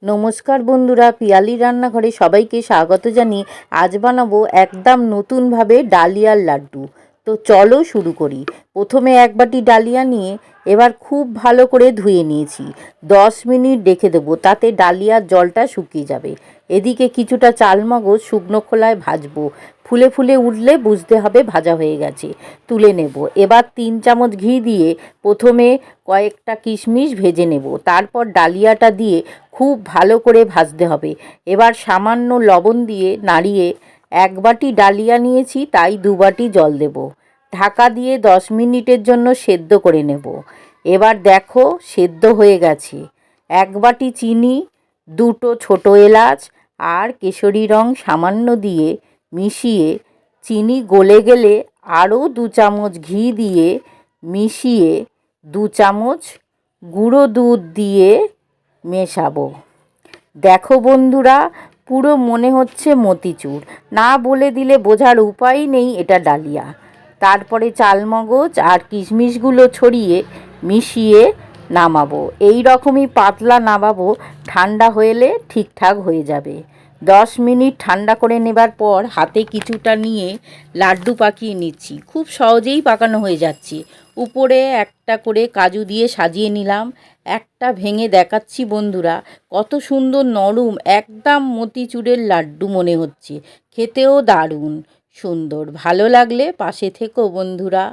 নমস্কার বন্ধুরা, পিয়ালি রান্নাঘরে সবাইকে স্বাগত জানিয়ে আজ বানাবো একদম নতুনভাবে ডালিয়ার লাড্ডু। তো চলো শুরু করি। প্রথমে এক বাটি ডালিয়া নিয়ে এবার খুব ভালো করে ধুয়ে নিয়েছি। 10 মিনিট রেখে দেবো, তাতে ডালিয়ার জলটা শুকিয়ে যাবে। এদিকে কিছুটা চালমগজ শুকনো খোলায় ভাজবো। ফুলে ফুলে উঠলে বুঝতে হবে ভাজা হয়ে গেছে, তুলে নেব। এবার 3 চামচ ঘি দিয়ে প্রথমে কয়েকটা কিশমিশ ভেজে নেব, তারপর ডালিয়াটা দিয়ে খুব ভালো করে ভাজতে হবে। এবার সামান্য লবণ দিয়ে নাড়িয়ে, 1 বাটি ডালিয়া নিয়েছি তাই 2 বাটি জল দেব। ঢাকা দিয়ে 10 মিনিটের জন্য সেদ্ধ করে নেব। এবার দেখো সেদ্ধ হয়ে গেছে। 1 বাটি চিনি, 2টো ছোটো এলাচ আর কেশরি রং সামান্য দিয়ে মিশিয়ে, চিনি গলে গেলে আরও 2 চামচ ঘি দিয়ে মিশিয়ে 2 চামচ গুঁড়ো দুধ দিয়ে মেশাবো। দেখো বন্ধুরা, পুরো মনে হচ্ছে মতিচুর, না বলে দিলে বোঝার উপায় নেই এটা ডালিয়া। তারপরে চালমগজ আর কিশমিশগুলো ছড়িয়ে মিশিয়ে নামাবো। এই রকমই পাতলা নামাবো, ঠান্ডা হলে ঠিকঠাক হয়ে যাবে। 10 মিনিট ঠান্ডা করে নেবার পর হাতে কিছুটা নিয়ে লাড্ডু পাকিয়ে নিচ্ছি। খুব সহজেই পাকানো হয়ে যাচ্ছে। উপরে একটা করে কাজু দিয়ে সাজিয়ে নিলাম। একটা ভেঙে দেখাচ্ছি বন্ধুরা, কত সুন্দর নরম, একদম মতিচুরের লাড্ডু মনে হচ্ছে। খেতেও দারুণ সুন্দর। ভালো লাগলে পাশে থেকো বন্ধুরা।